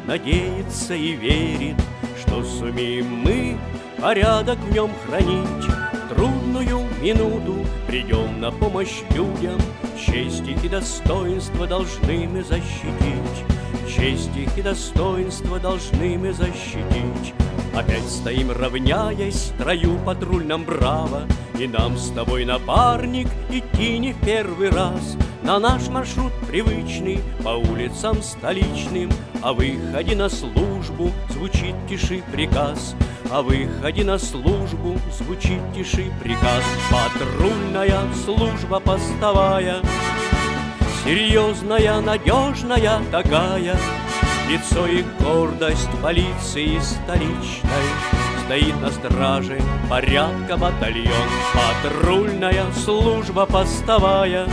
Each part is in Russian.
надеется и верит, что сумеем мы порядок в нем хранить. В трудную минуту придем на помощь людям, честь их и достоинство должны мы защитить. Честь их и достоинство должны мы защитить. Опять стоим, равняясь в строю патрульном браво, и нам с тобой, напарник, идти не в первый раз. На наш маршрут привычный, по улицам столичным, о выходе на службу звучит тиши приказ. О выходе на службу звучит тиши приказ. Патрульная служба постовая, серьезная, надежная такая. Лицо и гордость полиции столичной, стоит на страже порядка батальон. Патрульная служба постовая,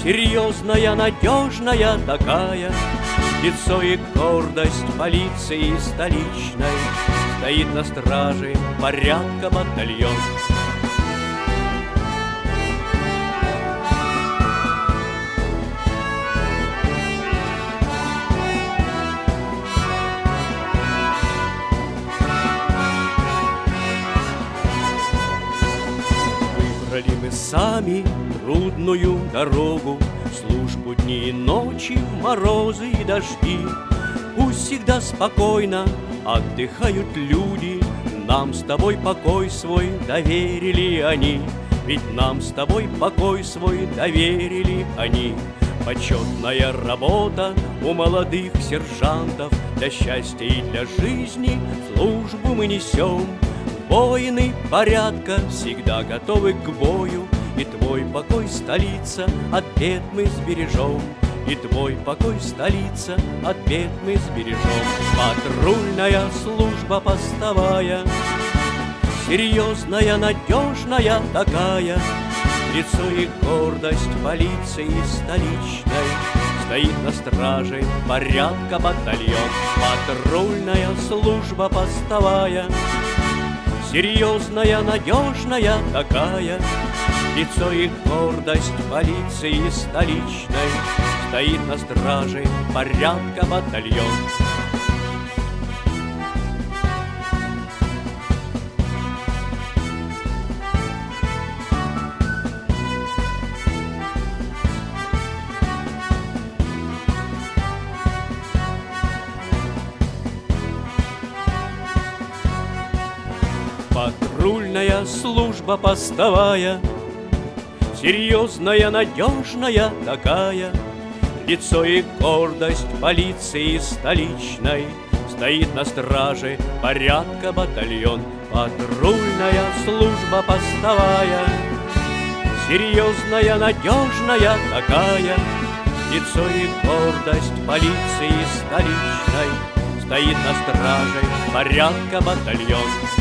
серьезная, надежная такая. Лицо и гордость полиции столичной, стоит на страже порядка батальон. Выбрали мы сами трудную дорогу, службу дни и ночи, в морозы и дожди. Пусть всегда спокойно отдыхают люди, нам с тобой покой свой доверили они. Ведь нам с тобой покой свой доверили они. Почетная работа у молодых сержантов, для счастья и для жизни службу мы несем. Воины порядка всегда готовы к бою, и твой покой, столица, от бед мы сбережем. И твой покой, столица, от бед мы сбережем. Патрульная служба постовая, серьезная, надежная такая. Лицо и гордость полиции столичной, стоит на страже порядка батальон. Патрульная служба постовая, серьезная, надежная такая. Лицо и гордость полиции столичной, стоит на страже порядка батальон. Патрульная служба постовая, серьезная, надежная такая. Лицо и гордость полиции столичной, стоит на страже порядка батальон. Патрульная служба постовая, серьезная, надежная такая. Лицо и гордость полиции столичной, стоит на страже порядка батальон.